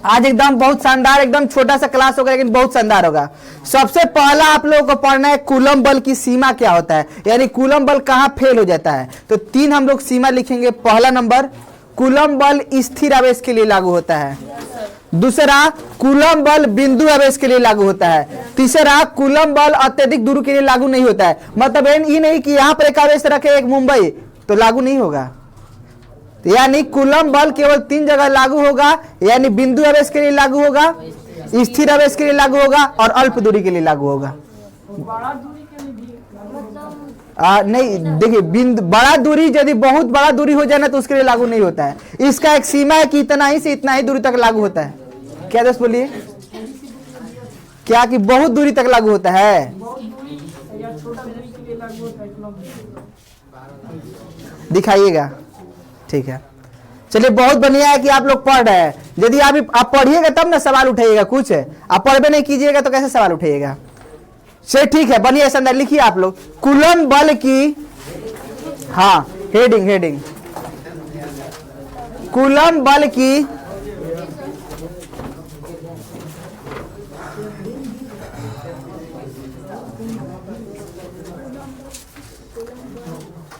आज एकदम बहुत शानदार, एकदम छोटा सा क्लास होगा लेकिन बहुत शानदार होगा। सबसे पहला आप लोगों को पढ़ना है कूलम बल की सीमा क्या होता है, यानी कूलम बल कहां फेल हो जाता है। तो 3 हम लोग सीमा लिखेंगे। पहला नंबर, कूलम बल स्थिर आवेश के लिए लागू होता है। दूसरा, कूलम बल बिंदु आवेश के लिए लागू होता है। तीसरा, कूलम बल अत्यधिक दूरी के लिए लागू नहीं होता है। मतलब ये नहीं कि यहां पर एक आवेश रखे एक मुंबई तो लागू नहीं होगा। यानी कूलम बल केवल 3 जगह लागू होगा, यानी बिंदु आवेश के लिए लागू होगा, स्थिर आवेश के लिए लागू होगा और अल्प दूरी के लिए लागू होगा। नहीं देखिए, बिंदु बड़ा दूरी यदि बहुत बड़ा दूरी हो जाए ना तो उसके लिए लागू नहीं होता है। इसका एक सीमा है कि इतना ही से इतना ही दूरी तक लागू होता है। क्या दोस्त बोलिए, क्या कि बहुत दूरी तक लागू होता है? दिखाइएगा। ठीक है, चलिए बहुत बढ़िया है कि आप लोग पढ़ रहे हैं। यदि आप पढ़िएगा तब ना सवाल उठाइएगा। कुछ है आप पढ़बे नहीं कीजिएगा तो कैसे सवाल उठाइएगा? चलिए ठीक है, बढ़िया संदर्भ लिखिए आप लोग। कूलम बल की, हाँ हेडिंग, कूलम बल की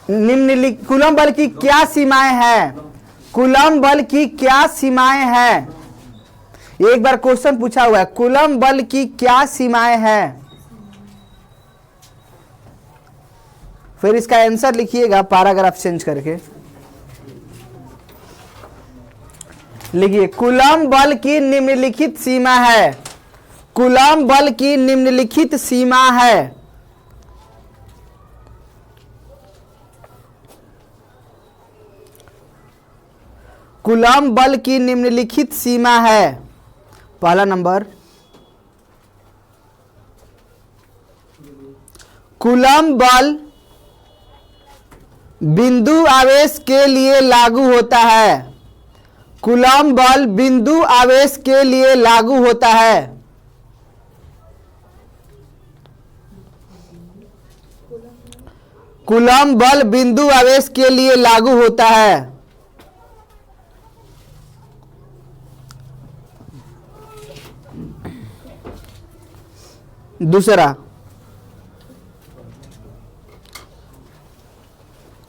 कूलम बल की क्या सीमाएं हैं? कूलम बल की क्या सीमाएं हैं? एक बार क्वेश्चन पूछा हुआ है, कूलम बल की क्या सीमाएं हैं? फिर इसका आंसर लिखिएगा पैराग्राफ चेंज करके। लिखिए, कूलम बल की निम्नलिखित सीमा है। कूलम बल की निम्नलिखित सीमा है। कूलम बल की निम्नलिखित सीमा है। पहला नंबर, कूलम बल बिंदु आवेश के लिए लागू होता है। कूलम बल बिंदु आवेश के लिए लागू होता है। कूलम बल बिंदु आवेश के लिए लागू होता है। दूसरा,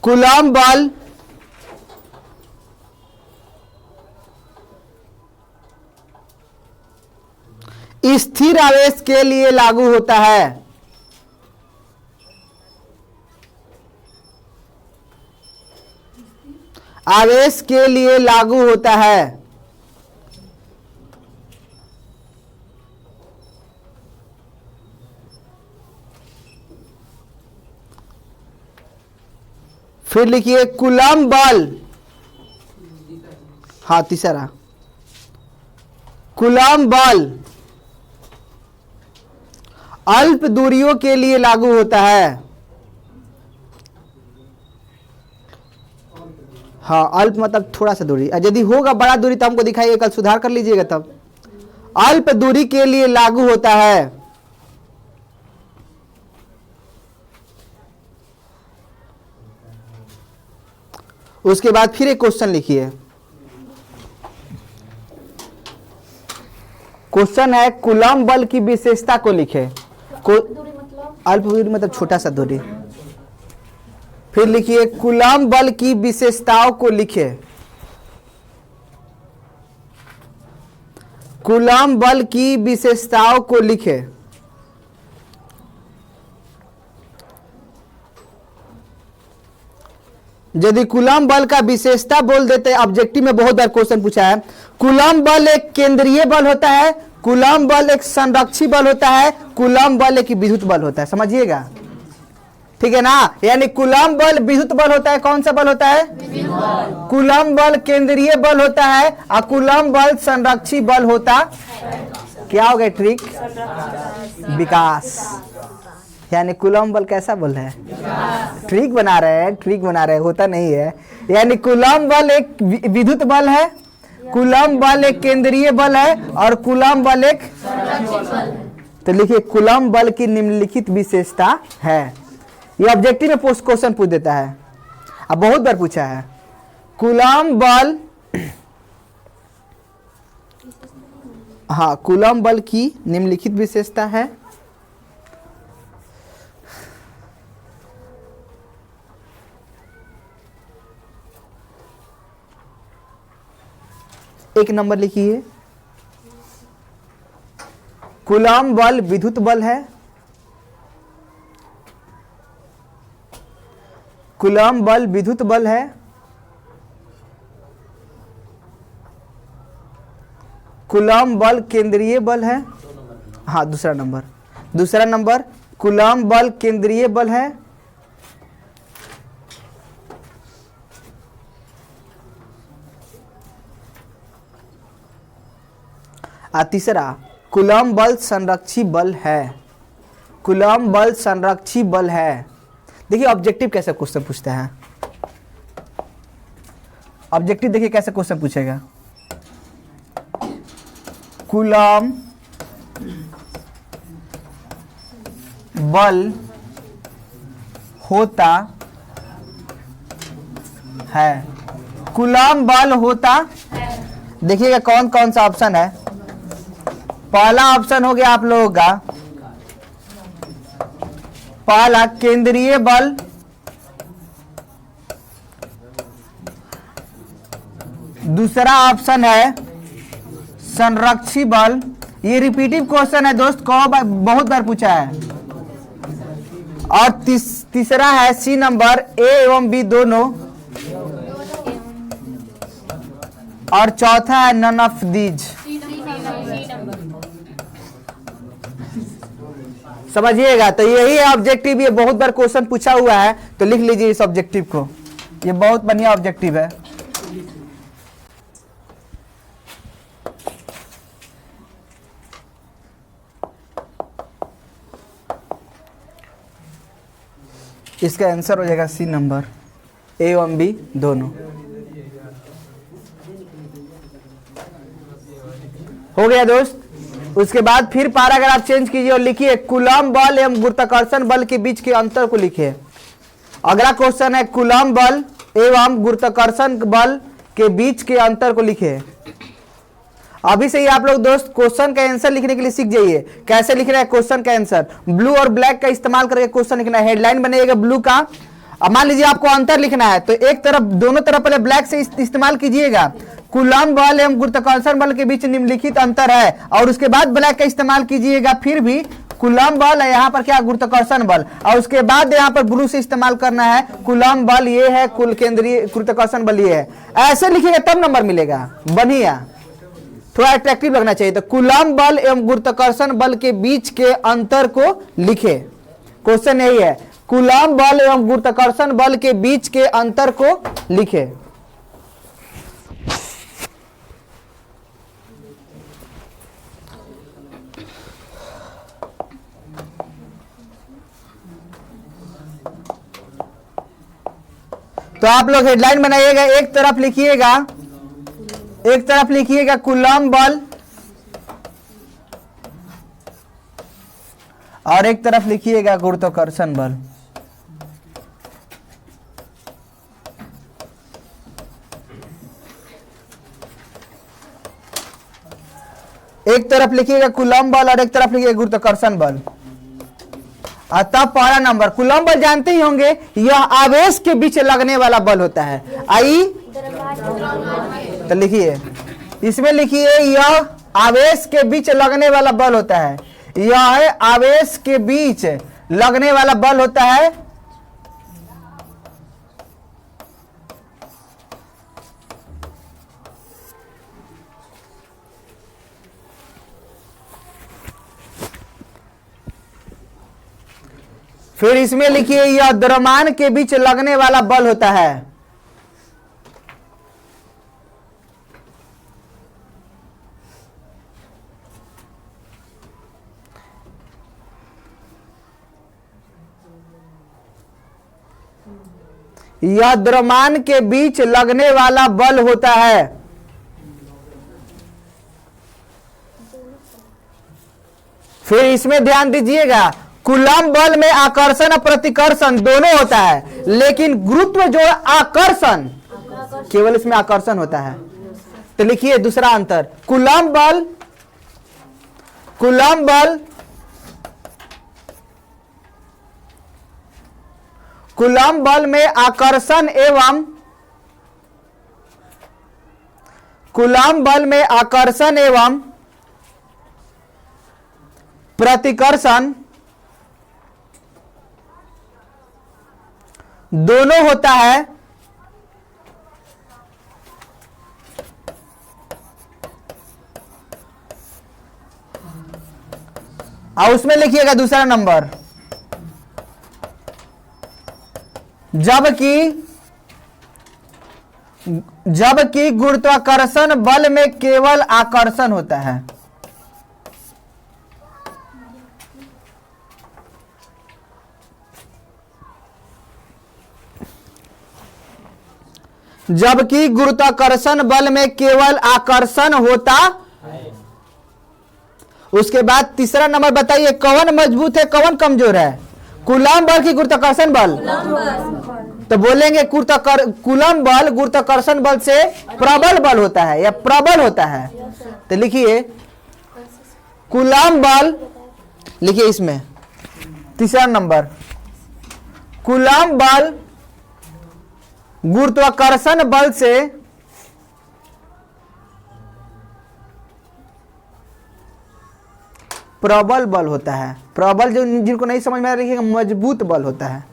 कूलम बल स्थिर आवेश के लिए लागू होता है। आवेश के लिए लागू होता है। फिर लिखिए, कूलम बल, हाँ तीसरा, कूलम बल अल्प दूरियों के लिए लागू होता है। हाँ अल्प मतलब थोड़ा सा दूरी, यदि होगा बड़ा दूरी तो हमको दिखाइए, कल सुधार कर लीजिएगा। तब अल्प दूरी के लिए लागू होता है। उसके बाद फिर एक क्वेश्चन लिखिए। क्वेश्चन है, कूलम बल की विशेषता को लिखे। अल्प दूरी मतलब छोटा सा दूरी। फिर लिखिए, कूलम बल की विशेषताओं को लिखे। कूलम बल की विशेषताओं को लिखे। यदि कूलम बल का विशेषता बोल देते हैं, ऑब्जेक्टिव में बहुत बार क्वेश्चन पूछा है। कूलम बल एक केंद्रीय बल होता है, कूलम बल एक संरक्षी बल होता है, कूलम बल एक विद्युत बल होता है। समझिएगा, ठीक है ना? यानी कूलम बल विद्युत बल होता है। कौन सा बल होता है? कूलम बल केंद्रीय बल होता है और कूलम बल संरक्षी बल होता। क्या हो गया ट्रिक? विकास। यानी कूलम बल कैसा बल है? ट्रिक बना रहे हैं, ट्रिक बना रहे हैं, होता नहीं है। यानी कूलम बल एक विद्युत बल है, कूलम बल एक केंद्रीय बल है और कूलम बल एक। तो लिखिए, कूलम बल की निम्नलिखित विशेषता है। ये ऑब्जेक्टिव में पोस्ट क्वेश्चन पूछ देता है, अब बहुत बार पूछा है। कूलम बल हाँ, कूलम्ब बल की निम्नलिखित विशेषता है। एक नंबर लिखिए, कूलम्ब बल विद्युत बल है। कूलम्ब बल विद्युत बल है। कूलम्ब बल केंद्रीय बल है। हाँ, दूसरा नंबर कूलम्ब बल केंद्रीय बल है। तीसरा कूलम्ब बल संरक्षी बल है। कूलम्ब बल संरक्षी बल है। देखिए ऑब्जेक्टिव कैसे क्वेश्चन पूछते हैं। ऑब्जेक्टिव देखिए कैसे क्वेश्चन पूछेगा। कूलम्ब बल होता है। कूलम्ब बल होता, देखिएगा कौन कौन सा ऑप्शन है। पहला ऑप्शन हो गया आप लोगों का, पहला केंद्रीय बल, दूसरा ऑप्शन है संरक्षी बल। ये रिपीटिव क्वेश्चन है दोस्त, बहुत बार पूछा है। और तीसरा है सी नंबर, ए एवं बी दोनों। और चौथा है नन ऑफ दीज। समझिएगा, तो यही है ऑब्जेक्टिव। ये बहुत बार क्वेश्चन पूछा हुआ है, तो लिख लीजिए इस ऑब्जेक्टिव को। ये बहुत बढ़िया ऑब्जेक्टिव है। इसका आंसर हो जाएगा सी नंबर, ए एवं बी दोनों। हो गया दोस्त। उसके बाद फिर पैराग्राफ चेंज कीजिए और लिखिए कूलम्ब बल एवं गुरुत्वाकर्षण बल के बीच के अंतर को लिखिए। अगला क्वेश्चन है कूलम्ब बल एवं गुरुत्वाकर्षण बल के बीच के अंतर को लिखिए। अभी से ही आप लोग दोस्त क्वेश्चन का आंसर लिखने के लिए सीख जाइए। कैसे लिखना है क्वेश्चन का आंसर, ब्लू और ब्लैक का इस्तेमाल करके क्वेश्चन लिखना है। हेडलाइन बनेगा ब्लू का। अब मान लीजिए आपको अंतर लिखना है, तो एक तरफ, दोनों तरफ पहले ब्लैक से इस्तेमाल कीजिएगा। कूलम्ब बल एवं गुरुत्वाकर्षण बल के बीच निम्नलिखित अंतर है, और उसके बाद ब्लैक का इस्तेमाल कीजिएगा। फिर भी कूलम्ब बल है, यहाँ पर क्या गुरुत्वाकर्षण बल, और उसके बाद यहाँ पर ब्लू से इस्तेमाल करना है। कूलम्ब बल ये है, कुल केंद्रीय गुरुत्वाकर्षण बल ये है। ऐसे लिखिएगा तब नंबर मिलेगा। बढ़िया, थोड़ा अट्रैक्टिव लगना चाहिए। तो कूलम्ब बल एवं गुरुत्वाकर्षण बल के बीच के अंतर को लिखे। क्वेश्चन यही है, कूलम्ब बल एवं गुरुत्वाकर्षण बल के बीच के अंतर को लिखे। तो आप लोग हेडलाइन बनाइएगा। एक तरफ लिखिएगा कूलम्ब बल, और एक तरफ लिखिएगा गुरुत्वाकर्षण बल। एक तरफ लिखिएगा कूलम्ब बल और एक तरफ लिखिएगा गुरुत्वाकर्षण बल। तब पहला नंबर, कूलम्ब बल जानते ही होंगे, यह आवेश के बीच लगने वाला बल होता है। तो लिखिए, इसमें लिखिए यह आवेश के बीच लगने वाला बल होता है। यह आवेश के बीच लगने वाला बल होता है। फिर इसमें लिखिए यह द्रव्यमान के बीच लगने वाला बल होता है। यह द्रव्यमान के बीच लगने वाला बल होता है। फिर इसमें ध्यान दीजिएगा, कूलम्ब बल में आकर्षण और प्रतिकर्षण दोनों होता है, लेकिन गुरुत्व जो आकर्षण, केवल इसमें आकर्षण होता है। तो लिखिए दूसरा अंतर, कूलम्ब बल, कूलम्ब बल, कूलम्ब बल में आकर्षण एवं, कूलम्ब बल में आकर्षण एवं प्रतिकर्षण दोनों होता है। और उसमें लिखिएगा दूसरा नंबर, जबकि गुरुत्वाकर्षण बल में केवल आकर्षण होता है। जबकि गुरुत्वाकर्षण बल में केवल आकर्षण होता। उसके बाद तीसरा नंबर बताइए, कौन मजबूत है कौन कमजोर है, कूलम्ब बल की गुरुत्वाकर्षण बल? तो बोलेंगे कूलम्ब बल गुरुत्वाकर्षण बल से प्रबल बल होता है या प्रबल होता है। तो लिखिए कूलम्ब बल, लिखिए इसमें तीसरा नंबर, कूलम्ब बल गुरुत्वाकर्षण बल से प्रबल बल होता है। प्रबल जो जिनको नहीं समझ में आ रही है, मजबूत बल होता है।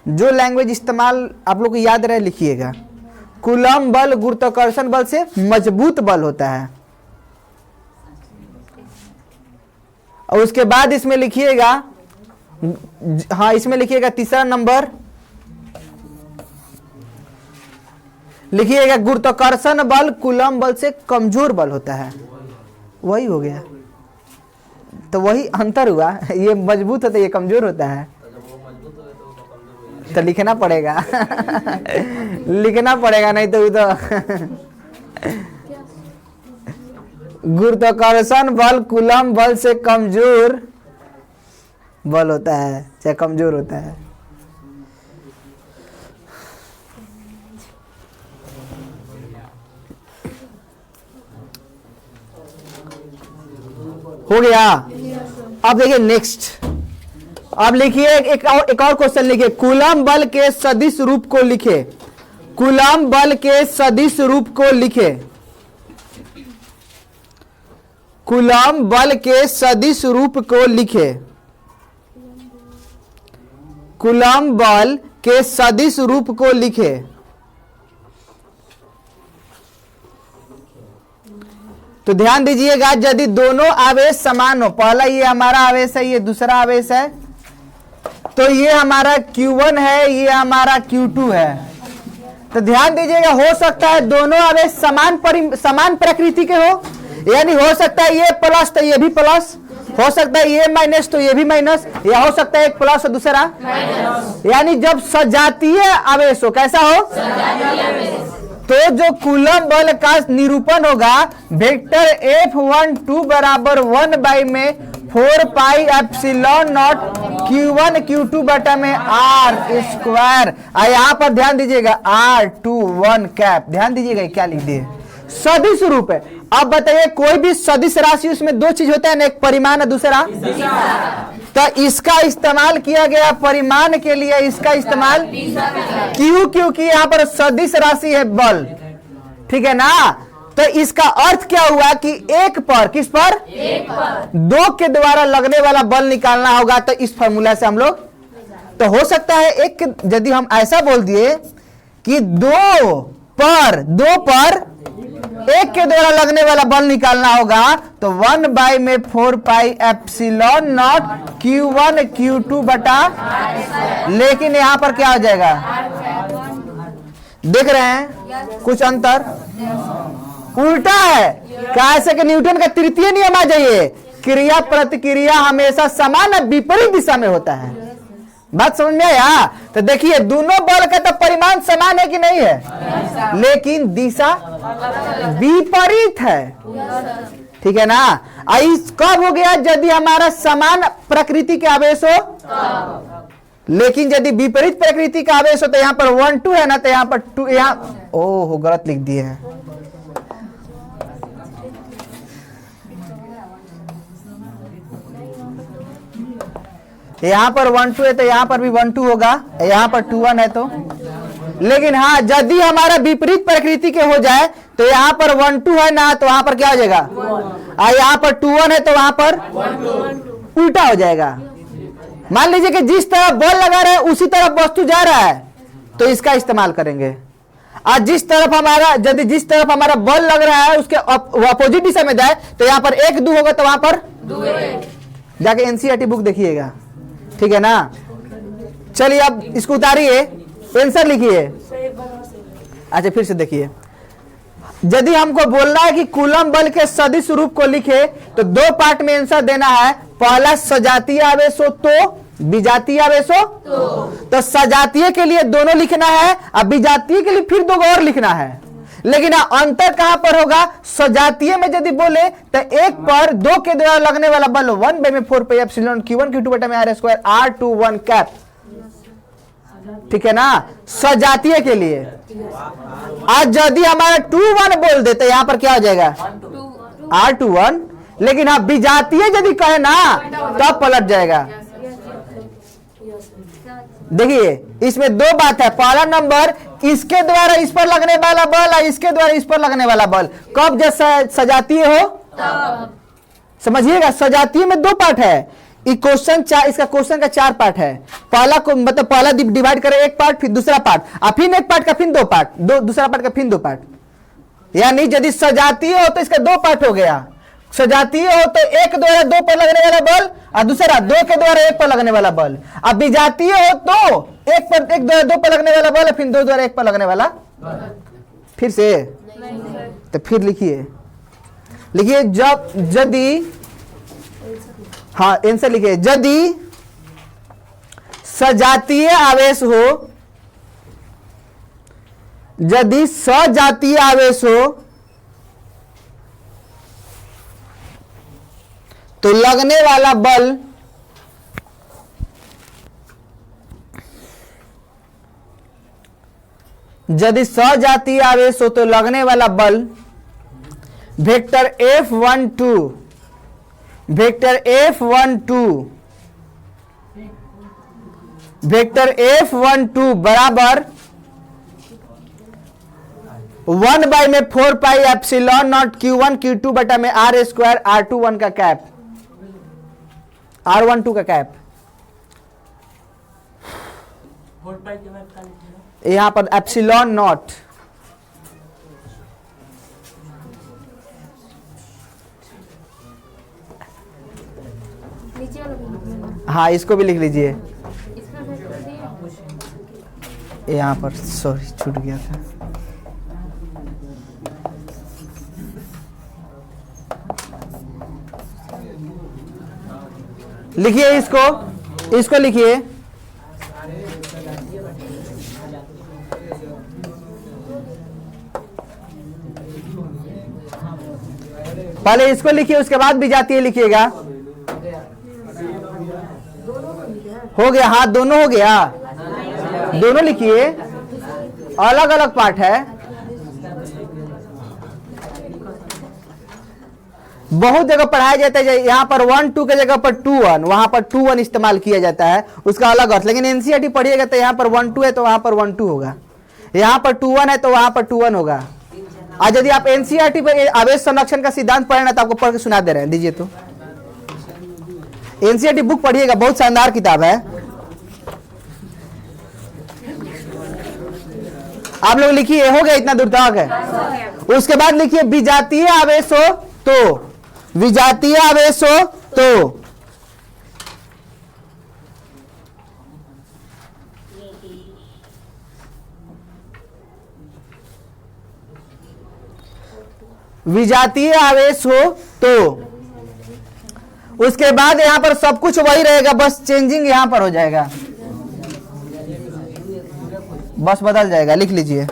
जो लैंग्वेज इस्तेमाल आप लोग को याद रहे लिखिएगा, कूलम्ब बल गुरुत्वाकर्षण बल से मजबूत बल होता है। और उसके बाद इसमें लिखिएगा, हाँ इसमें लिखिएगा तीसरा नंबर, लिखिएगा गुरुत्वाकर्षण बल कूलम्ब बल से कमजोर बल होता है। वही हो गया, तो वही अंतर हुआ, ये मजबूत होता है ये कमजोर होता है। तो लिखना पड़ेगा लिखना पड़ेगा, नहीं तो गुरुत्वाकर्षण बल कूलम्ब बल से कमजोर बल होता है, चाहे कमजोर होता है। हो गया। अब देखिए नेक्स्ट, अब लिखिए एक और क्वेश्चन लिखिए, कूलम्ब बल के सदिश रूप को लिखे, कूलम्ब बल के सदिश रूप को लिखे, कूलम्ब बल के सदिश रूप को लिखे, कूलम्ब बल के सदिश रूप को लिखे। तो ध्यान दीजिएगा, यदि दोनों आवेश समान हो, पहला ये हमारा आवेश है, ये दूसरा आवेश है, तो ये हमारा Q1 है, ये हमारा Q2 है। तो ध्यान दीजिएगा, हो सकता है दोनों आवेश समान प्रकृति के हो, यानी हो सकता है ये प्लस तो ये भी प्लस, हो सकता है ये माइनस तो ये भी माइनस, या हो सकता है एक प्लस और दूसरा माइनस। यानी जब सजातीय आवेश हो, कैसा हो, तो जो कूलम्ब बल का निरूपण होगा, वेक्टर F12 बराबर 1 बाई में 4 pi epsilon not Q1 Q2 बटा में R स्क्वायर। यहाँ पर ध्यान दीजिएगा R21 कैप, ध्यान दीजिएगा क्या लिख दिए, सदिश रूप है। अब बताइए कोई भी सदिश राशि, उसमें दो चीज होता है ना, एक परिमाण है दूसरा, तो इसका इस्तेमाल किया गया परिमाण के लिए, इसका इस्तेमाल क्यों, क्योंकि यहाँ पर सदिश राशि है बल, ठीक है ना। तो इसका अर्थ क्या हुआ कि एक पर, किस पर, एक पर दो के द्वारा लगने वाला बल निकालना होगा। तो इस फॉर्मूला से हम लोग, तो हो सकता है एक, यदि हम ऐसा बोल दिए कि दो पर एक के द्वारा लगने वाला बल निकालना होगा, तो 1 बाई में 4 pi epsilon not Q1 Q2 बटा, लेकिन यहां पर क्या हो जाएगा, देख रहे हैं कुछ अंतर, उल्टा है। कैसे कि न्यूटन का तृतीय नियम आ जाइए, क्रिया प्रतिक्रिया हमेशा समान विपरीत दिशा में होता है। बात समझ में आया। तो देखिए दोनों बल का तो परिमाण समान है कि नहीं है, लेकिन दिशा विपरीत है, ठीक है ना। इस कब हो गया, यदि हमारा समान प्रकृति के आवेश हो, लेकिन यदि विपरीत प्रकृति का आवेश हो, तो यहाँ पर 1 2 है ना, तो यहाँ पर 2, यहाँ ओह गलत लिख दिए हैं, यहाँ पर 1 2 है तो यहाँ पर भी 1 2 होगा, यहाँ पर 2 1 है तो। लेकिन हाँ, यदि हमारा विपरीत प्रकृति के हो जाए तो यहाँ पर 1 2 है ना, तो वहां पर क्या हो जाएगा, और यहाँ पर 2 1 है तो वहां पर उल्टा हो जाएगा। मान लीजिए कि जिस तरफ बॉल लगा रहा है उसी तरफ वस्तु जा रहा है, तो इसका इस्तेमाल करेंगे। और जिस तरफ हमारा बॉल लग रहा है उसके अपोजिट दिशा में जाए तो यहाँ पर 1 2 होगा, तो वहां पर जाके एनसीईआरटी बुक देखिएगा, ठीक है ना। चलिए अब इसको उतारिए, आंसर लिखिए। अच्छा फिर से देखिए, यदि हमको बोलना है कि कूलम बल के सदिश रूप को लिखे तो 2 पार्ट में आंसर देना है। पहला सजातीय आवेश हो तो विजातीय आवेश हो तो सजातीय के लिए दोनों लिखना है, और विजातीय के लिए फिर 2 और लिखना है। लेकिन अंतर कहां पर होगा, सजातीय में यदि बोले तो 1 पर 2 के द्वारा लगने वाला बल 1/4πε Q1 Q2 बटा में R² R21 कैप, ठीक है ना, सजातीय के लिए। आज यदि हमारा 2 1 बोल देते यहां पर क्या हो जाएगा R21, लेकिन हाँ विजातीय यदि कहे ना तब पलट जाएगा। देखिए इसमें 2 बात है। पहला नंबर, इसके द्वारा इस पर लगने वाला बल और इसके द्वारा इस पर लगने वाला बल कब जैसा सजातीय हो, समझिएगा। सजातीय में 2 पार्ट है, इसका क्वेश्चन का 4 पार्ट है। पहला को मतलब पहला डिवाइड करें 1 पार्ट, फिर दूसरा पार्ट, और फिर 1 पार्ट का फिर 2 पार्ट, दूसरा पार्ट का फिर 2 पार्ट। यानी यदि सजातीय हो तो इसका 2 पार्ट हो गया। सजातीय हो तो 1 द्वारा 2 पर लगने वाला बल और दूसरा 2 के द्वारा 1 पर लगने वाला बल। अब विजातीय हो तो 1 द्वारा 2 पर लगने वाला बल, फिर 2 द्वारा 1 पर लगने वाला। फिर से तो फिर लिखिए यदि हाँ आंसर लिखिए, यदि सजातीय आवेश हो, यदि सजातीय आवेश हो तो लगने वाला बल यदि सजातीय आवेश हो तो लगने वाला बल वेक्टर F12 बराबर 1/4πε0 Q1 Q2 बटा में R² R21 का कैप, R12 का कैप। यहां पर एप्सिलॉन नॉट, हाँ इसको भी लिख लीजिए। यहाँ पर सॉरी छूट गया था। लिखिए इसको लिखिए। पहले इसको लिखिए, उसके बाद विजातीय लिखिएगा। हो गया, हाँ दोनों हो गया, दोनों लिखिए, अलग अलग पार्ट है। बहुत जगह पढ़ाया जाता है, यहाँ पर 1 2 के जगह पर 2 1, वहां पर 2 1 इस्तेमाल किया जाता है, उसका अलग अर्थ। लेकिन एनसीईआरटी पढ़िएगा तो यहाँ पर 1 2 है तो वहां पर 1 2 होगा, यहाँ पर 2 1 है तो वहां पर 2 1 होगा। आज यदि आप एनसीईआरटी पर आवेश संरक्षण का सिद्धांत पढ़े ना तो आपको पढ़ के सुना दे रहे हैं। दीजिए तो एनसीईआरटी बुक पढ़िएगा, बहुत शानदार किताब है। आप लोग लिखिए, हो गया इतना दूर तक है। उसके बाद लिखिए विजातीय आवेश हो तो, विजातीय आवेश हो तो विजातीय आवेश हो तो उसके बाद यहां पर सब कुछ वही रहेगा, बस चेंजिंग यहां पर हो जाएगा, बस बदल जाएगा। लिख लीजिए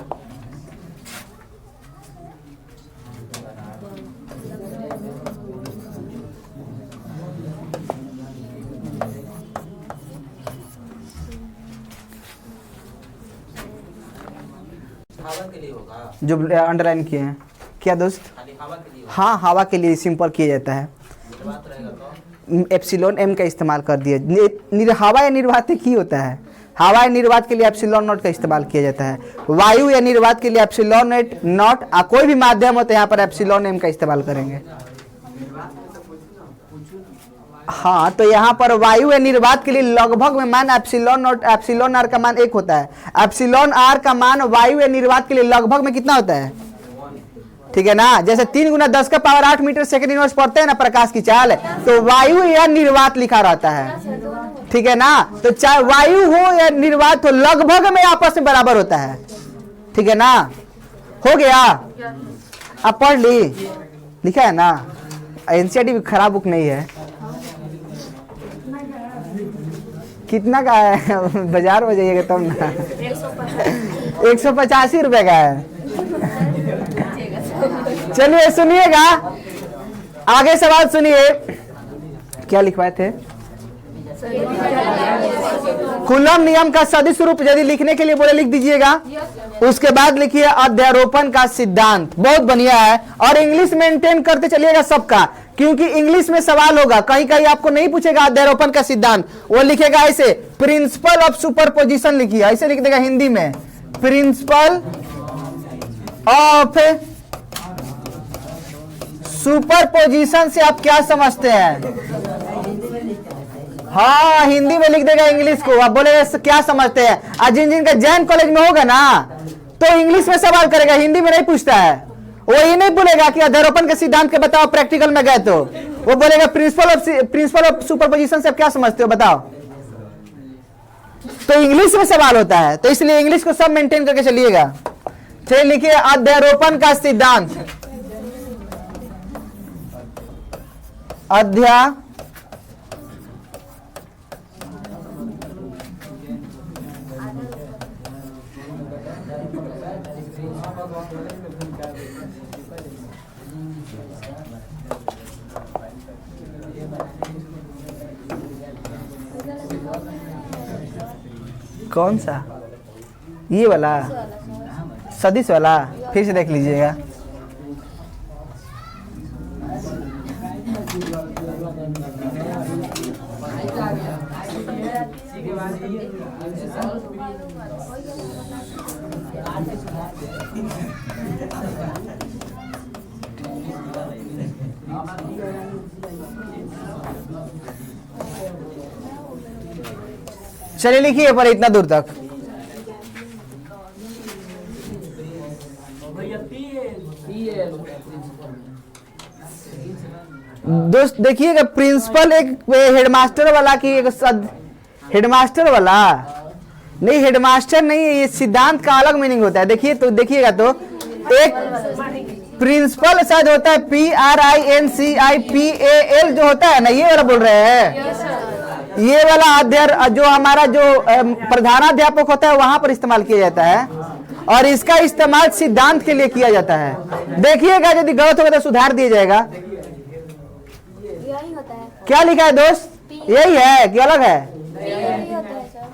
हवा के लिए होगा, जो अंडरलाइन किए हैं। क्या दोस्त? खाली हवा के लिए होगा। हाँ हवा के लिए सिंपल किया जाता है। बात रहेगा तो एप्सिलॉन एम का इस्तेमाल कर दिए। हवा या निर्वात ही होता है, हवा या निर्वात के लिए एप्सिलॉन नॉट का इस्तेमाल किया जाता है। वायु या निर्वात के लिए एप्सिलॉन नॉट, कोई भी माध्यम होता है यहाँ पर एप्सिलॉन एम का इस्तेमाल करेंगे। हाँ, तो यहाँ पर वायु या निर्वात के लिए लगभग में मान एप्सिलॉन नॉट, एप्सिलॉन आर का मान 1 होता है। एप्सिलॉन आर का मान वायु या निर्वात के लिए लगभग में कितना होता है? ठीक है ना, जैसे 3 × 10⁸ मीटर सेकंड इनवर्स पढ़ते हैं ना प्रकाश की चाल, तो वायु या निर्वात लिखा रहता है। ठीक है ना, तो चाहे वायु हो या निर्वात हो लगभग में आपस में बराबर होता है। ठीक है ना, हो गया, आप पढ़ ली, लिखा है ना। एनसीईआरटी खराब बुक नहीं है। कितना का है? बाजार में जाइएगा तब ना। 185 रुपए का है। चलिए सुनिएगा, आगे सवाल सुनिए। क्या लिखवाए थे? कूलम नियम का सदिश रूप यदि लिखने के लिए बोले लिख दीजिएगा। उसके बाद लिखिए अध्यारोपण का सिद्धांत। बहुत बढ़िया है, और इंग्लिश मेंटेन करते चलिएगा सबका, क्योंकि इंग्लिश में सवाल होगा। कहीं कहीं आपको नहीं पूछेगा अध्यारोपण का सिद्धांत, वो लिखेगा ऐसे प्रिंसिपल ऑफ सुपरपोजिशन, लिखिए ऐसे लिख देगा हिंदी में, प्रिंसिपल ऑफ सुपरपोजिशन से आप क्या समझते हैं? हाँ, हिंदी में लिख देगा इंग्लिश को, आप बोलेगा क्या समझते हैं। आज जिन जिनका जैन कॉलेज में होगा ना, तो इंग्लिश में सवाल करेगा, हिंदी में नहीं पूछता है। वो ये नहीं बोलेगा कि अध्यारोपण के सिद्धांत के बताओ प्रैक्टिकल में गए, तो वो बोलेगा प्रिंसिपल ऑफ सुपरपोजिशन से आप क्या समझते हो बताओ। तो इंग्लिश में सवाल होता है, तो इसलिए इंग्लिश को सब मेंटेन करके चलिएगा। चलिए लिखिए अध्यारोपण का सिद्धांत। कौन सा? ये वाला सदिश वाला, फिर से देख लीजिएगा। चलिए लिखिए पर इतना दूर तक। दोस्त देखिएगा, प्रिंसिपल एक हेडमास्टर वाला की एक हेडमास्टर वाला नहीं, हेडमास्टर नहीं, ये सिद्धांत का अलग मीनिंग होता है। देखिए तो देखिएगा, तो एक प्रिंसिपल शायद होता है PRINCIPAL जो होता है ना, ये वाला बोल रहे हैं। ये वाला अध्ययन जो हमारा जो प्रधानाध्यापक होता है वहां पर इस्तेमाल किया जाता है, और इसका इस्तेमाल सिद्धांत के लिए किया जाता है। देखिएगा यदि गलत होगा तो सुधार दिया जाएगा। यही होता है। क्या लिखा है दोस्त? यही है कि अलग है? यही होता है सर।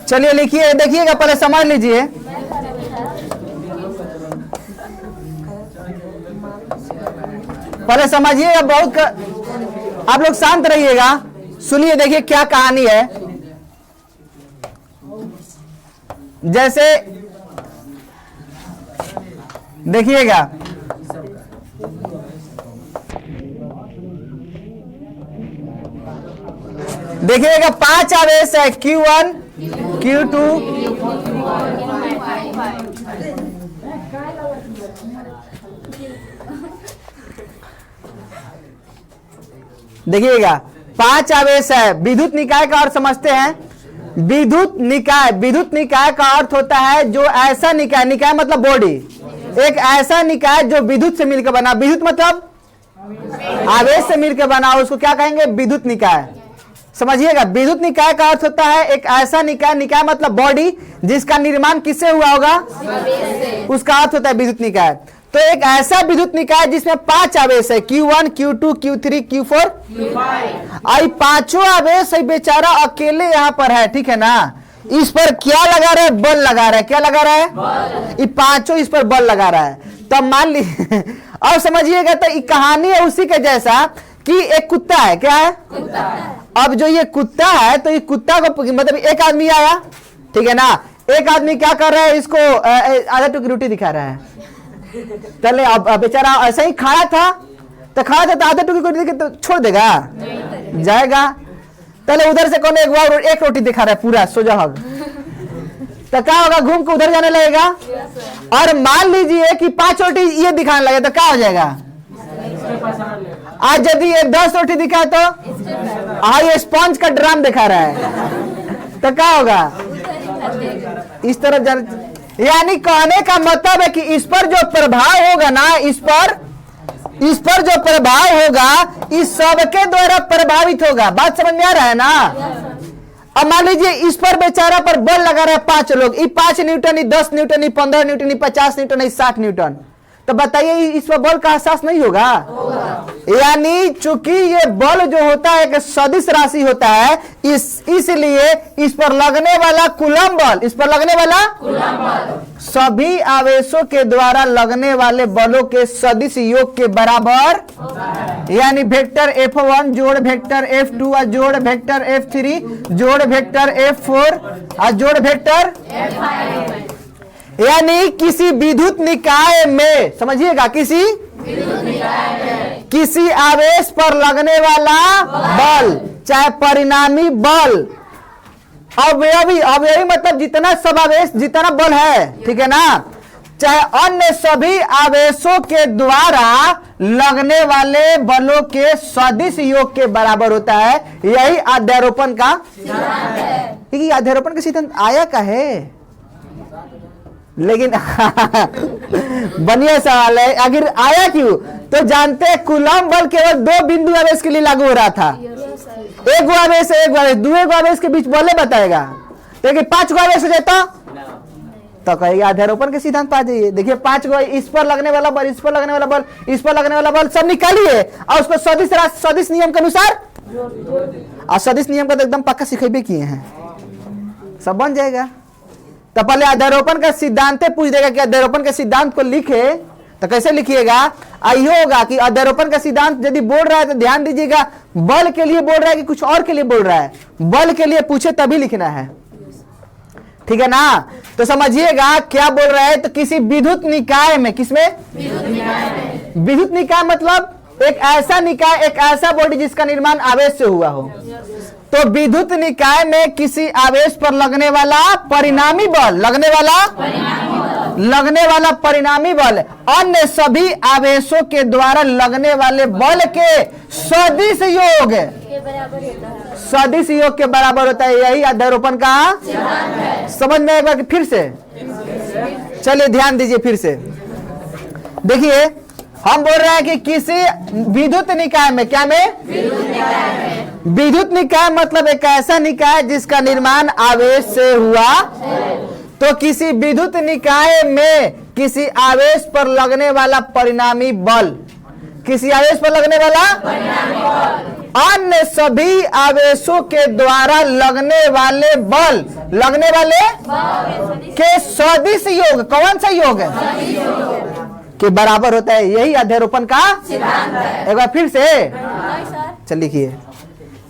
चलिए लिखिए, देखिएगा पहले समझ लीजिए। पहले समझिएगा, बहुत आप लोग शांत रहिएगा, सुनिए। देखिए क्या कहानी है। जैसे देखिएगा, देखिएगा 5 आवेश है, Q1 Q2 देखिएगा 5 आवेश है। विद्युत निकाय का अर्थ समझते हैं। विद्युत निकाय का अर्थ होता है जो ऐसा निकाय, निकाय मतलब बॉडी, एक ऐसा निकाय जो विद्युत से मिलकर बना। विद्युत मतलब आवेश से मिलकर बना, उसको क्या कहेंगे? विद्युत निकाय। समझिएगा, विद्युत निकाय का अर्थ होता है एक ऐसा निकाय, निकाय मतलब बॉडी, जिसका निर्माण किससे हुआ होगा? उसका अर्थ होता है विद्युत निकाय। तो एक ऐसा विद्युत निकाय जिसमें 5 आवेश है, Q1 Q2 Q3 Q4 आई 5 आवेश है, बेचारा अकेले यहाँ पर है। ठीक है ना, इस पर क्या लगा रहा है? बल लगा रहा है। क्या लगा रहा है? ये 5 इस पर बल लगा रहा है। तो मान ली अब समझिएगा, तो ये कहानी है उसी के जैसा कि एक कुत्ता है, क्या है? कुत्ता है। अब जो ये कुत्ता है, तो ये कुत्ता को मतलब एक आदमी आया, ठीक है ना, एक आदमी क्या कर रहा है, इसको आधा टुकड़ी रोटी दिखा रहा है। चले अब बेचारा ऐसा ही खाया था, तो आधा टुकड़ी रोटी तो छोड़ देगा, जाएगा। पहले उधर से कौन एक रोटी दिखा रहा है पूरा सोजा हग, तो क्या होगा, घूम के उधर जाने लगेगा। और मान लीजिए कि 5 रोटी ये दिखाने लगे, तो क्या हो जाएगा? आज यदि ये 10 रोटी दिखा, तो ये स्पंज का ड्राम दिखा रहा है, तो क्या होगा? इस तरह यानी कहने का मतलब है कि इस पर जो प्रभाव होगा ना, इस पर जो प्रभाव होगा, इस सबके द्वारा प्रभावित होगा। बात समझ में आ रहा है ना? अब मान लीजिए इस पर बेचारा पर बल लगा रहा है 5 लोग, 5 Newton, 10 Newton, 15 Newton, 50 Newton, 60 Newton, तो बताइए इस पर बल का एहसास नहीं होगा? यानी चूंकि ये बल जो होता है एक सदिश राशि होता है, इसलिए इस पर लगने वाला कूलम बल, इस पर लगने वाला सभी आवेशों के द्वारा लगने वाले बलों के सदिश योग के बराबर, यानी वेक्टर F1 जोड़ वेक्टर F2 और जोड़ वेक्टर F3 जोड़ वेक्टर F4 और जोड़ वेक्टर F5। यानी किसी विद्युत निकाय में, समझिएगा, किसी आवेश पर लगने वाला बल, चाहे परिणामी बल, अवयवी मतलब जितना सब आवेश, जितना बल है, ठीक है ना, चाहे अन्य सभी आवेशों के द्वारा लगने वाले बलों के सदिश योग के बराबर होता है। यही अध्यारोपण का सिद्धांत है। ठीक है, अध्यारोपण का सिद्धांत आया का है, लेकिन बढ़िया सवाल है, अगर आया क्यों, तो जानते हैं कूलम बल केवल 2 बिंदु आवेश के लिए लागू हो रहा था। एक गो आवेश, दो गो आवेश के बीच बल बताएगा, लेकिन 5 गो आवेश हो जाता तो कहेगा अध्यारोपण के सिद्धांत पा जाइए। देखिए 5 गो, इस पर लगने वाला बल, इस पर लगने वाला बल, इस पर लगने वाला बल सब निकालिए और उसको सदिश नियम के अनुसार, और सदिश नियम का तो एकदम पक्का सिखेबे किए हैं, सब बन जाएगा। तो पहले अध्यारोपण का सिद्धांत पूछ देगा कि अध्यारोपण के सिद्धांत को लिखे, तो कैसे लिखिएगा? आइए होगा कि अध्यारोपण का सिद्धांत यदि बोल रहा है तो ध्यान दीजिएगा, बल के लिए बोल रहा है कि कुछ और के लिए बोल रहा है? बल के लिए पूछे तभी लिखना है, ठीक है ना? तो समझिएगा क्या बोल रहा है, तो किसी विद्युत निकाय में, किसमें? विद्युत निकाय मतलब एक ऐसा निकाय, एक ऐसा बॉडी जिसका निर्माण आवेश से हुआ हो। तो विद्युत निकाय में किसी आवेश पर लगने वाला परिणामी बल, लगने वाला परिणामी बल अन्य सभी आवेशों के द्वारा लगने वाले बल के सदिश योग के बराबर होता है। यही अध्यारोपण का समझ में आएगा कि फिर से? चलिए ध्यान दीजिए फिर से, देखिए हम बोल रहे हैं कि किसी विद्युत निकाय में, क्या में? विद्युत निकाय मतलब एक ऐसा निकाय जिसका निर्माण आवेश से हुआ। तो किसी विद्युत निकाय में किसी आवेश पर लगने वाला परिणामी बल, किसी आवेश पर लगने वाला अन्य सभी आवेशों के द्वारा लगने वाले बल, लगने वाले के सदिश योग, कौन सा योग के बराबर होता है। यही अध्यारोपण का सिद्धांत है। एक बार फिर से चल लिखिए,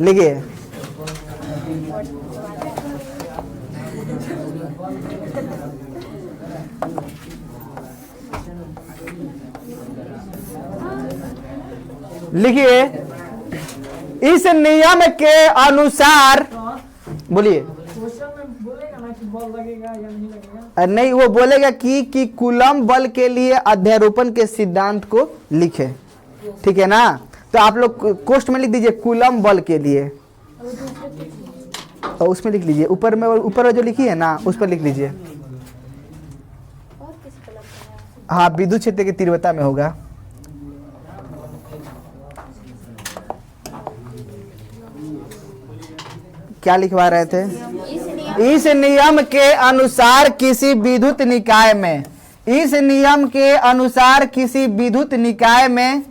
लिखिए लिखिए, इस नियम के अनुसार, बोलिए नहीं, वो बोलेगा कि कूलम बल के लिए अध्यारोपण के सिद्धांत को लिखे, ठीक है ना? तो आप लोग कोष्ठ में लिख दीजिए कूलम बल के लिए, और उसमें लिख लीजिए, ऊपर में, ऊपर जो लिखी है ना उस पर लिख लीजिए। हाँ, विद्युत क्षेत्र की तीव्रता में होगा। क्या लिखवा रहे थे? इस नियम के अनुसार किसी विद्युत निकाय में, इस नियम के अनुसार किसी विद्युत निकाय में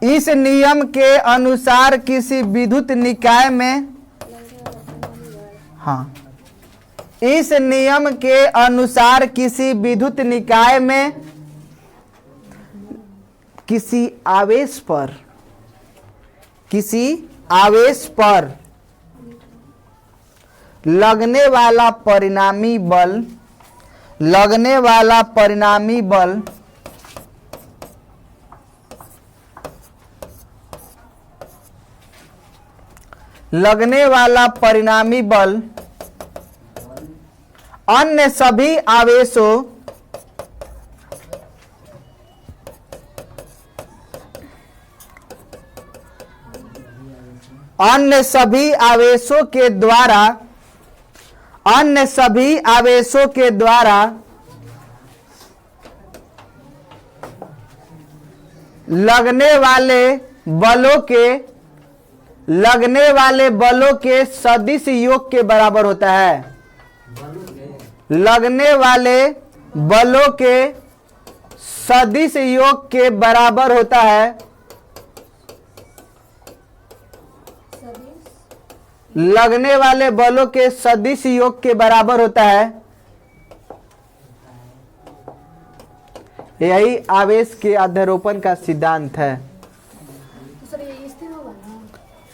इस नियम के अनुसार किसी विद्युत निकाय में हाँ, इस नियम के अनुसार किसी विद्युत निकाय में किसी आवेश पर लगने वाला परिणामी बल लगने वाला परिणामी बल अन्य सभी आवेशों के द्वारा लगने वाले बलों के सदिश योग के बराबर होता है। लगने वाले बलों के सदिश योग के बराबर होता है। लगने वाले बलों के सदिश योग के बराबर होता है। यही आवेश के अध्यारोपण का सिद्धांत है। सर ये स्थिर होगा ना?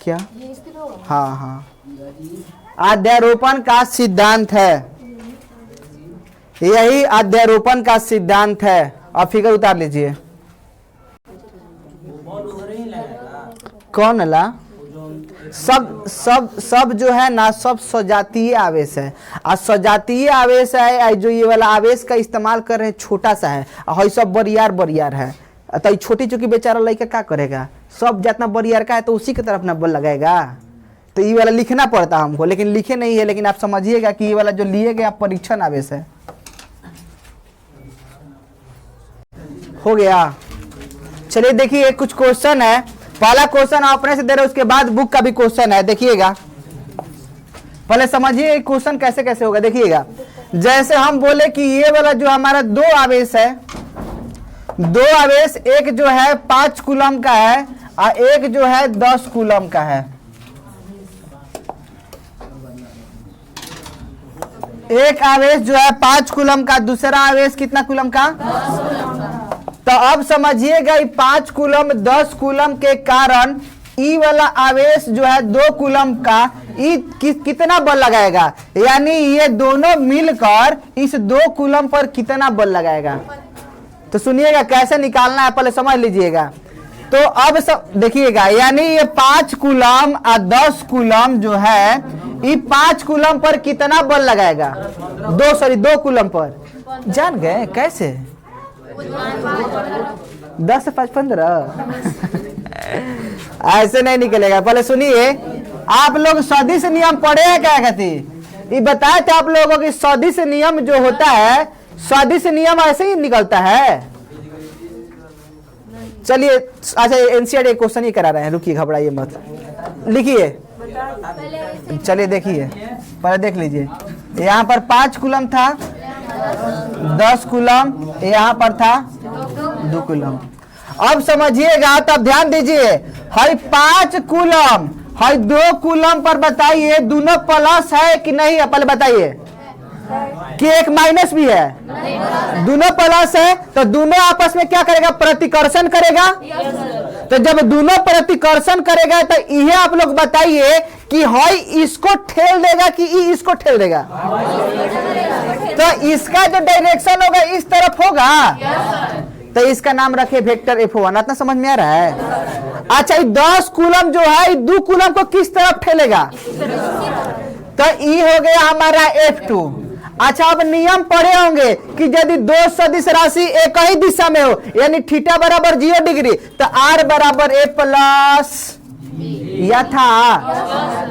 क्या? ये स्थिर होगा? हाँ, अध्यारोपण का सिद्धांत है। यही अध्यारोपण का सिद्धांत है। अब फिगर उतार लीजिए। कौन ला? सब जो है ना, सब सजातीय आवेश है। और सजातीय आवेश है जो ये वाला आवेश का इस्तेमाल कर रहे हैं छोटा सा है, और सब बरियार है। तो छोटी चुकी बेचारा लड़का क्या करेगा? सब जितना बरियार का है तो उसी की तरफ ना बल लगाएगा। तो ये वाला लिखना पड़ता हमको, लेकिन लिखे नहीं है। लेकिन आप समझिएगा कि ये वाला जो लिए गया परीक्षण आवेश है। हो गया। चलिए देखिए, कुछ क्वेश्चन है। पहला क्वेश्चन अपने से दे रहे, उसके बाद बुक का भी क्वेश्चन है। देखिएगा, पहले समझिए क्वेश्चन कैसे कैसे होगा। देखिएगा, जैसे हम बोले कि ये वाला जो हमारा दो आवेश है, एक जो है 5 कूलम का है और एक जो है 10 कूलम का है। एक आवेश जो है 5 कूलम का, दूसरा आवेश कितना कूलम का? 10 कूलम का। तो अब समझिएगा, 5 कूलम 10 कूलम के कारण ई वाला आवेश जो है 2 कूलम का कितना बल लगाएगा, यानी ये दोनों मिलकर इस 2 कूलम पर कितना बल लगाएगा। तो सुनिएगा कैसे निकालना है, पहले समझ लीजिएगा। तो अब सब देखिएगा, यानी ये 5 कूलम और 10 कूलम जो है, ये 5 कूलम पर कितना बल लगाएगा? 2 कूलम पर। जान गए कैसे? 10 से 5 15 ऐसे नहीं निकलेगा। पहले सुनिए, आप लोग सदिश नियम पढ़े हैं क्या? कहती ये बताए थे आप लोगों की सदिश नियम जो होता है, सदिश नियम ऐसे ही निकलता है। चलिए, अच्छा एनसीईआरटी क्वेश्चन ही करा रहे हैं, रुकिए घबराइए मत, लिखिए। चलिए देखिए, पहले देख लीजिए। यहाँ पर 5 कूलम था, 10 कूलम, यहाँ पर था 2 कूलम। अब समझिएगा, तब ध्यान दीजिए, हर 5 कूलम हर 2 कूलम पर बताइए दोनों प्लस है कि नहीं है? पहले बताइए कि एक माइनस भी है। दोनों प्लस है तो दोनों आपस में क्या करेगा? प्रतिकर्षण करेगा। तो जब दोनों प्रतिकर्षण करेगा तो यह आप लोग बताइए कि हई इसको ठेल देगा कि ई इसको ठेल देगा? तो इसका जो डायरेक्शन होगा इस तरफ होगा। तो इसका नाम रखे वेक्टर F1। इतना समझ में आ रहा है? अच्छा, 10 कूलम जो है 2 कूलम को किस तरफ ठेलेगा? तो ई हो गया हमारा F2। अच्छा, अब नियम पढ़े होंगे कि यदि 2 सदिश राशि एक ही दिशा में हो, यानी थीटा बराबर 0 डिग्री, तो R बराबर A प्लस या था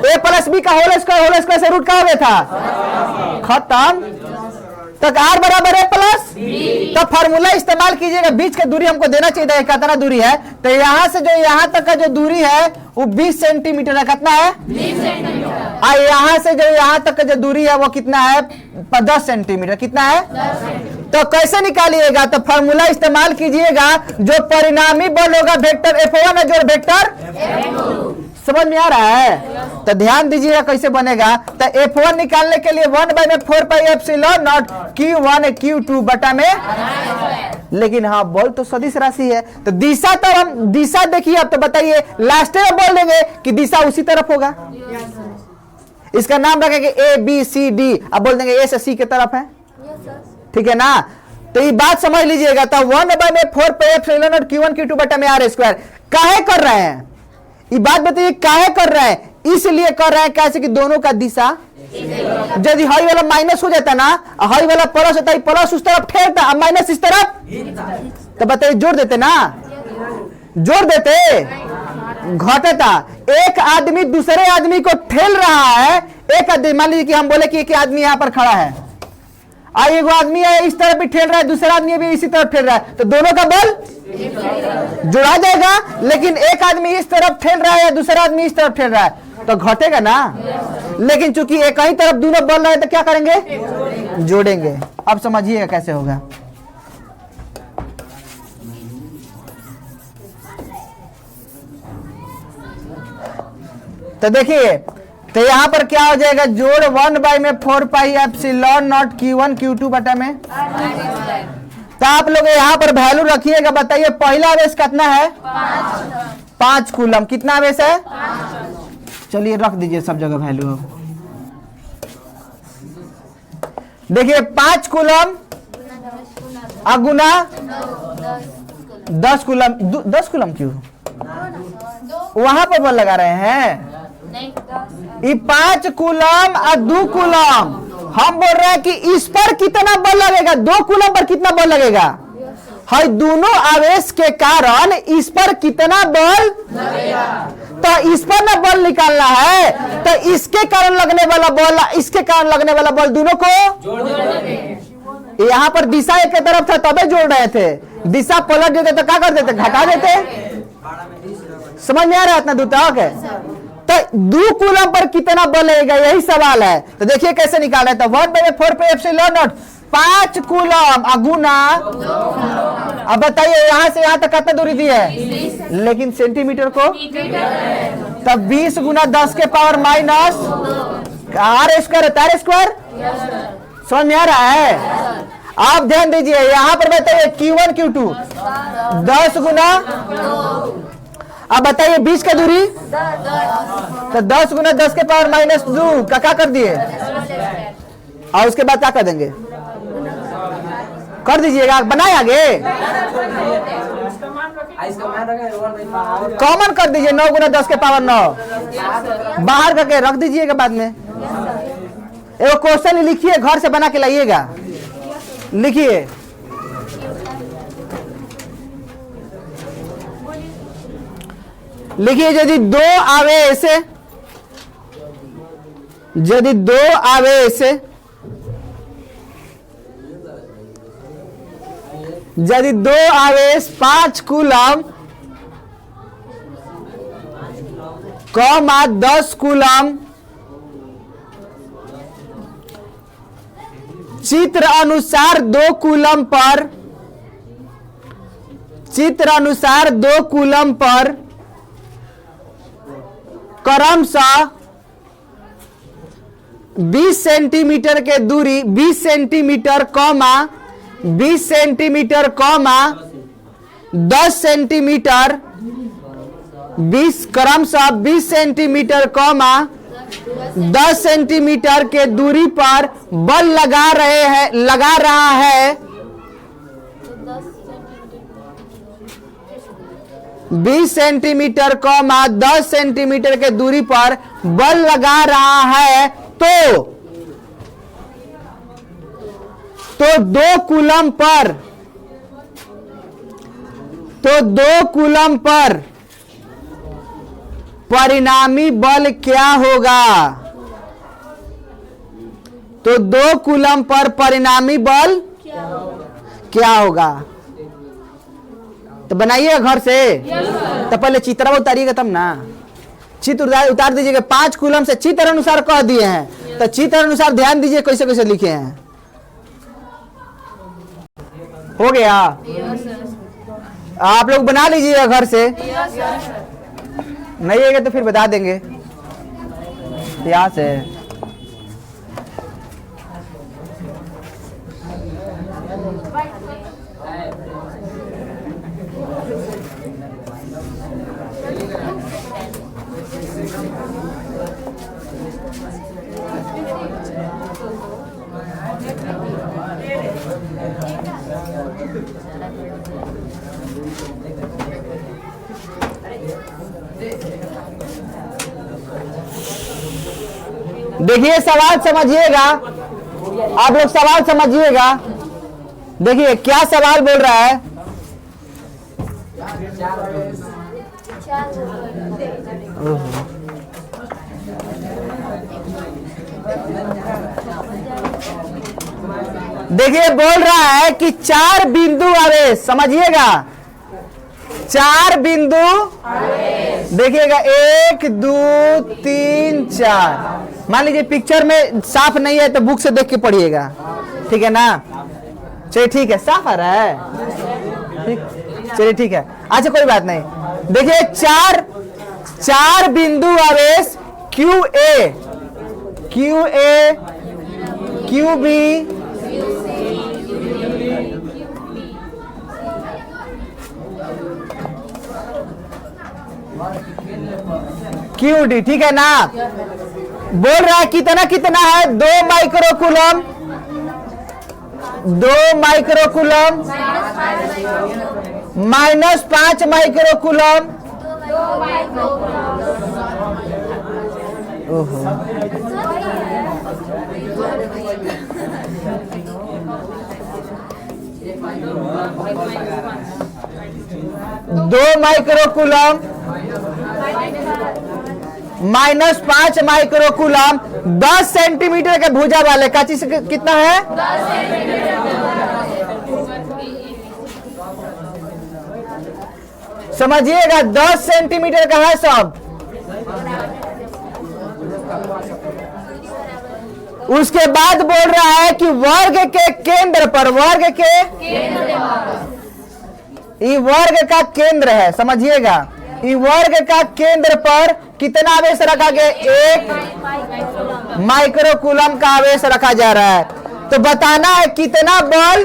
A प्लस बी का होल स्क्वायर से रूट का हो गया था, खत्म। तो R बराबर A प्लस, तो फार्मूला इस्तेमाल कीजिएगा। बीच की दूरी हमको देना चाहिए, कितना दूरी है? तो यहाँ से जो यहाँ तक का जो दूरी है वो 20 सेंटीमीटर है। कितना है? 20 सेंटीमीटर। और यहाँ से जो यहाँ तक का जो दूरी है वो कितना है? 10 सेंटीमीटर। कितना है? 10 सेंटीमीटर। तो कैसे निकालिएगा? तो फार्मूला इस्तेमाल कीजिएगा, जो परिणामी बल होगा वेक्टर F1 है जो वेक्टर F2। समझ में आ रहा है? तो ध्यान दीजिएगा कैसे बनेगा। तो F1 निकालने के लिए 1/4πε0 Q1 Q2 बटा में, लेकिन हाँ बॉल तो सदिश राशि है, तो दिशा तो हम दिशा देखिए। अब तो बताइए लास्ट में बोल देंगे कि दिशा उसी तरफ होगा। इसका नाम रखेंगे ABCD, अब बोल देंगे A से C की तरफ है, ठीक है ना। तो ये बात समझ लीजिएगा। तो 1/4πε0 Q1 Q2 बटा में R स्क्वायर काहे कर रहे हैं, ये बात बताइए काहे कर रहे हैं। इसलिए कर रहे हैं कैसे कि दोनों का दिशा, यदि हाई वाला माइनस हो जाता ना, हाई वाला प्लस होता है, प्लस उस तरफ ठेलता, अब माइनस इस तरफ, तो बताइए जोड़ देते ना, जोड़ देते, घटता। एक आदमी दूसरे आदमी को ठेल रहा है, एक आदमी, मान लीजिए कि हम बोले कि एक आदमी यहाँ पर खड़ा है, एक आदमी है इस तरफ भी ठेल रहा है, दूसरा आदमी भी इसी तरफ ठेल रहा है, तो दोनों का बल जुड़ा जाएगा। लेकिन एक आदमी इस तरफ ठेल रहा है या दूसरा आदमी इस तरफ ठेल रहा है तो घटेगा ना। लेकिन चूंकि एक ही तरफ दोनों बल रहे हैं तो क्या करेंगे, जोड़ेंगे। अब समझिएगा कैसे होगा। तो देखिए, तो यहां पर क्या हो जाएगा, जोड़ 1/4πε0 Q1 Q2 बटा में। तो आप लोग यहां पर वैल्यू रखिएगा। बताइए पहला आवेश कितना है, 5 कूलम। कितना आवेश है, चलिए रख दीजिए सब जगह वैल्यू। देखिए 5 कूलम अगुना 10 कूलम। 10 कूलम क्यों, वहां पर बल लगा रहे हैं। ये 5 कूलम और 2 कूलम, हम बोल रहे हैं कि इस पर कितना बल लगेगा, 2 कूलम पर कितना बल लगेगा। है दोनों आवेश के कारण इस पर कितना बल लगेगा, तो इस पर ना बल निकालना है, तो इसके कारण लगने वाला बल, इसके कारण लगने वाला बल, दोनों को जोड़ देंगे। यहाँ पर दिशा एक तरफ था तबे जोड़ रहे थे, दिशा पलट देते तो क्या कर देते, घटा देते। समझ में आ रहा है इतना दूतक है। तो 2 कूलम पर कितना बल लगेगा, यही सवाल है। तो देखिए कैसे निकाल रहे हैं। तो 1/4πε0 5 कूलम अगुना, अब बताइए यहाँ से यहाँ तक कितना दूरी दी है, लेकिन सेंटीमीटर को, तब 20 गुना 10 के पावर माइनस R स्क्वायर होता है, R स्क्वायर। समझ में आ रहा है। आप ध्यान दीजिए यहाँ पर बताइए Q1 Q2 10 गुना, अब बताइए 20 का दूरी, तो 10 गुना 10 के पावर माइनस 2 का क्या कर दिए, और उसके बाद क्या कर देंगे, कर दीजिएगा, बनाए आगे कॉमन कर दीजिए। 9 गुना 10 के पावर 9 बाहर करके रख दीजिएगा। बाद में एक क्वेश्चन लिखिए, घर से बना के लाइएगा, लिखिए। लिखिए यदि दो आवेश, यदि 2 आवेश, यदि 2 आवेश 5 कूलम कॉमा 10 कूलम चित्र अनुसार 2 कूलम पर, चित्र अनुसार 2 कूलम पर क्रमशः 20 सेंटीमीटर के दूरी, 20 centimetre comma 20 centimetre comma 10 centimetre, 20 क्रमशः 20 सेंटीमीटर कॉमा 10 सेंटीमीटर के दूरी पर बल लगा रहा है 20 सेंटीमीटर कॉमा 10 सेंटीमीटर के दूरी पर बल लगा रहा है, तो 2 कूलम पर, तो 2 कूलम पर परिणामी बल क्या होगा, तो 2 कूलम पर परिणामी बल क्या होगा। तो बनाइए घर से, तो पहले चित्र उतारिएगा तब ना, चित्र उतार दीजिएगा। 5 कूलम से चित्र अनुसार कह दिए हैं, तो चित्र अनुसार ध्यान दीजिए कैसे कैसे लिखे हैं। हो गया, आप लोग बना लीजिएगा घर से। नहीं आएगा तो फिर बता देंगे यहाँ से। देखिए सवाल समझिएगा, आप लोग सवाल समझिएगा। देखिए क्या सवाल बोल रहा है। देखिए बोल रहा है कि 4 बिंदु आवेश, समझिएगा 4 बिंदु देखिएगा 1 2 3 4। मान लीजिए पिक्चर में साफ नहीं है तो बुक से देख के पढ़िएगा, ठीक है ना। चलिए ठीक है, साफ आ रहा है, चलिए ठीक है, अच्छा कोई बात नहीं। देखिए 4 बिंदु आवेश Q A, Q B, Q D, ठीक है ना। बोल रहा है कितना कितना है, 2 माइक्रोकूलम, 2 माइक्रोकूलम माइनस 5 माइक्रोकूलम। ओहो, दो माइक्रोकूलम माइनस 5 माइक्रोकूलम 10 सेंटीमीटर के भुजा वाले का चीज कितना है, 10 समझिएगा 10 सेंटीमीटर का है सब। उसके बाद बोल रहा है कि वर्ग के केंद्र पर, वर्ग का केंद्र है, समझिएगा वर्ग का केंद्र पर कितना आवेश रखा गया, 1 माइक्रोकूलम का आवेश रखा जा रहा है। तो बताना है कितना बल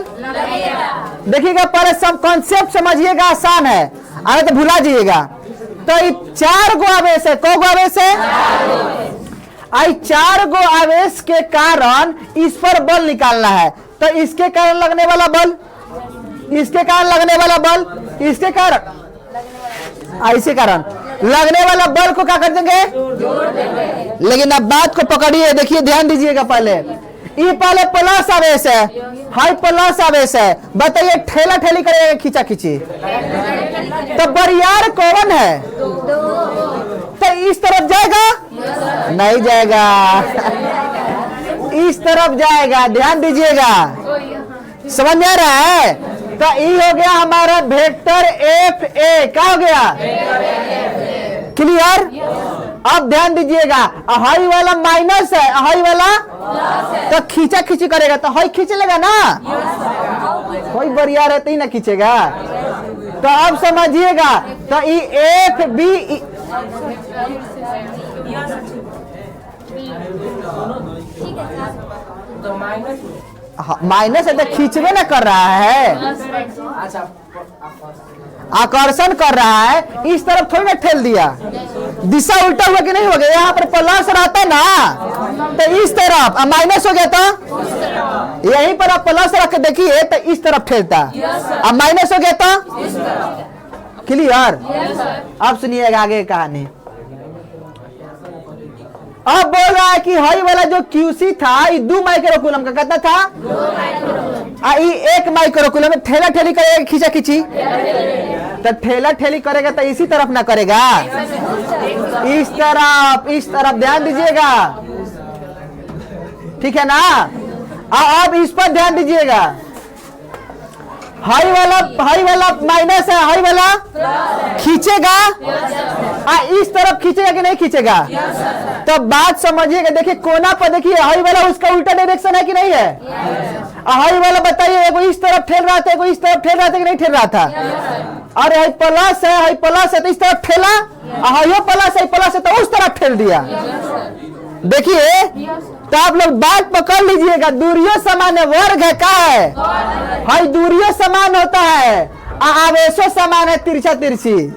देखिएगा, पहले सब कॉन्सेप्ट समझिएगा, आसान है, आगे तो भुला जाइएगा। तो 4 गो आवेश है, कौ गो आवेश है, आई 4 गो आवेश के कारण इस पर बल निकालना है। तो इसके कारण लगने वाला बल, इसके कारण लगने वाला बल, इसके कारण इसी कारण लगने वाला बल को क्या कर देंगे, लेकिन अब बात को पकड़िए, देखिए ध्यान दीजिएगा। पहले ये पहले प्लस आवेश है, हाई प्लस आवेश है। बताइए ठेला ठेली करेगा खींचा खींची, तो बरियार कौन है, तो इस तरफ जाएगा, नहीं जाएगा, इस तरफ जाएगा, ध्यान दीजिएगा, समझ में आ रहा है। तो ये हो गया हमारा वेक्टर एफ ए, क्या हो गया, क्लियर। अब ध्यान दीजिएगा, हाई वाला माइनस है, हाई वाला तो खींचा खींची करेगा, तो हाई खींच लेगा ना, कोई बरिया रहते ही ना खींचेगा। तो अब समझिएगा, तो ये एफ बी माइनस है तो खींचवे ना कर रहा है, आकर्षण कर रहा है, इस तरफ थोड़ी ना ठेल दिया, दिशा उल्टा हुआ कि नहीं हो गया, यहाँ पर प्लस रहता ना तो इस तरफ, माइनस हो गया तो यहीं पर आप प्लस रख के देखिए तो इस तरफ ठेलता, अब माइनस हो गया तो क्लियर। अब सुनिएगा आगे कहानी। अब बोल रहा है कि हाई वाला जो क्यूसी था ये 2 माइक्रोकूलम का कितना था, 1 माइक्रोकूलम में ठेला ठेली करेगा खींचा खींची, तो ठेला ठेली करेगा तो इसी तरफ ना करेगा, इस तरफ ध्यान दीजिएगा, ठीक है ना। अब इस पर ध्यान दीजिएगा, हाई वाला माइनस है, हाई वाला खींचेगा, इस तरफ खींचेगा कि नहीं खींचेगा, तो बात समझिएगा। देखिए कोना पर देखिए, हाई वाला उसका उल्टा डायरेक्शन है कि नहीं है, हाई वाला बताइए, एगो इस तरफ ठेल रहा था, एगो इस तरफ ठेल रहा था कि नहीं ठेल रहा था, और हाई प्लस है तो इस तरफ ठेला यो प्लस है, प्लस है तो उस तरफ ठेल दिया। देखिए तो आप लोग बात पकड़ लीजिएगा, दूरियों समान है, वर्ग है, क्या है? हाई दूरियों समान होता है, आवेशों समान है, तिरछा तिरछी,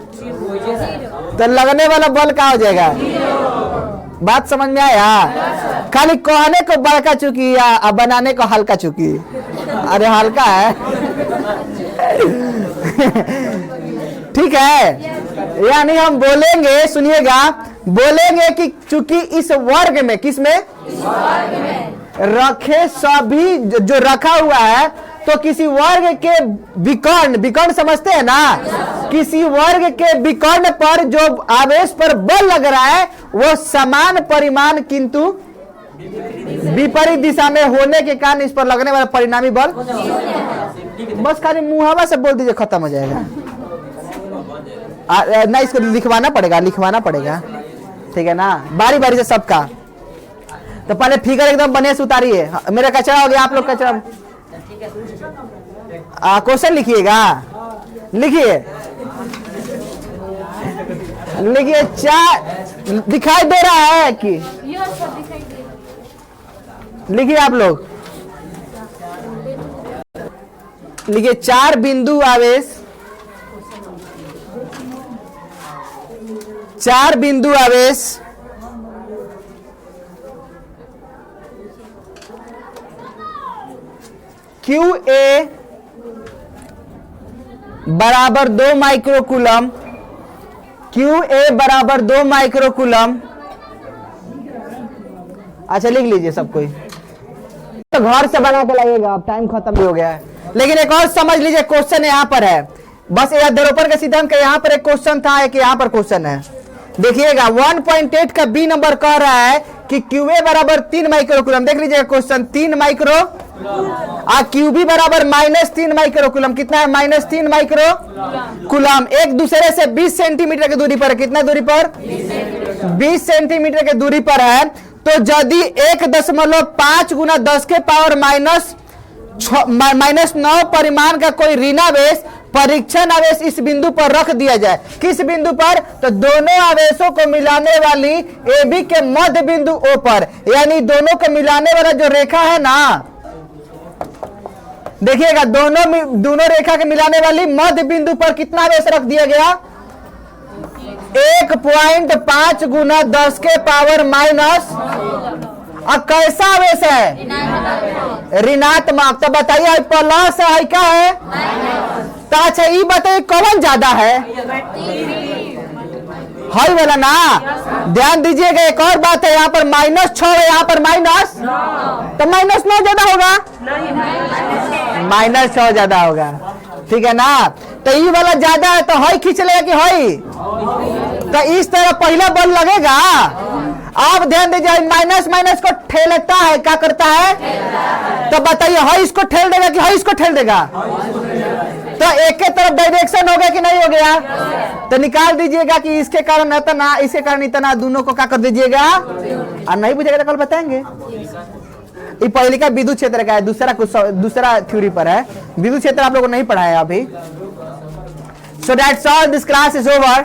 तो लगने वाला बल क्या हो जाएगा? बात समझ में आया? खाली कहने को बड़का चुकी या बनाने को हल्का चुकी? अरे हल्का है। ठीक है, यानी हम बोलेंगे, सुनिएगा, बोलेंगे कि चूंकि इस वर्ग में, किस में? रखे सभी जो रखा हुआ है, तो किसी वर्ग के विकर्ण, विकर्ण समझते हैं ना, किसी वर्ग के विकर्ण पर जो आवेश पर बल लग रहा है वो समान परिमाण किंतु विपरीत दिशा में होने के कारण इस पर लगने वाला परिणामी बल, बस खाली मुहावा से बोल दीजिए, खत्म हो जाएगा। ना इसको लिखवाना पड़ेगा, लिखवाना पड़ेगा, ठीक है ना, बारी बारी से सबका। तो पहले फिगर एकदम बने से उतारिए, मेरा कचरा हो गया, आप लोग कचरा। क्वेश्चन लिखिएगा, लिखिए लिखिए। चार दिखाई दे रहा है कि लिखिए आप लोग, लिखिए 4 बिंदु आवेश, 4 बिंदु आवेश QA बराबर 2 माइक्रोकूलम, QA बराबर 2 माइक्रोकूलम। अच्छा लिख लीजिए सब कोई, तो घर से बना के लगेगा, अब टाइम खत्म भी हो गया है। लेकिन एक और समझ लीजिए, क्वेश्चन यहाँ पर है, बस यह ध्रुवण के सिद्धांत का यहाँ पर एक क्वेश्चन था, एक यहाँ पर क्वेश्चन है। देखिएगा 1.8 का बी नंबर कह रहा है कि QA बराबर 3 माइक्रोकूलम। देख लीजिएगा क्वेश्चन, 3 माइक्रो QB बराबर -3 माइक्रोकूलम। कितना है? -3 माइक्रोकूलम। एक दूसरे से 20 सेंटीमीटर की दूरी पर है। कितना दूरी पर? 20 सेंटीमीटर की दूरी पर है। तो यदि 1.5 गुना 10 के पावर -9 परिमाण का कोई ऋणावेश परीक्षण आवेश इस बिंदु पर रख दिया जाए। किस बिंदु पर? तो दोनों आवेशों को मिलाने वाली AB के मध्य बिंदु O पर, यानी दोनों को मिलाने वाला जो रेखा है ना, देखिएगा दोनों रेखा के मिलाने वाली मध्य बिंदु पर कितना आवेश रख दिया गया? 1.5 गुना 10 के पावर माइनस। अब कैसा आवेश है? ऋणात्मक। तो बताइए प्लस है क्या है? तो अच्छा ये बताइए कौन ज्यादा है? हाई वाला ना। ध्यान दीजिएगा, एक और बात है, यहाँ पर -6 है, यहाँ पर माइनस, तो -9 ज्यादा होगा, -6 ज्यादा होगा, ठीक है ना। तो ये वाला ज्यादा है तो हाई खींच लेगा कि हाई, तो इस तरह पहला बल लगेगा। आप ध्यान दीजिए, माइनस माइनस को ठेलता है, क्या करता है? तो बताइए हाई इसको ठेल देगा कि हाई इसको ठेल देगा? तो एक के तरफ डायरेक्शन हो गया कि नहीं हो गया? तो निकाल दीजिएगा कि इसके कारण इतना, इसके कारण इतना, दोनों को क्या कर दीजिएगा। और नहीं बुझेगा तो कल बताएंगे। ये पहले का विद्युत क्षेत्र का है, दूसरा थ्योरी पर है। विद्युत क्षेत्र आप लोगों को नहीं पढ़ा है अभी। So that's all, this class is over.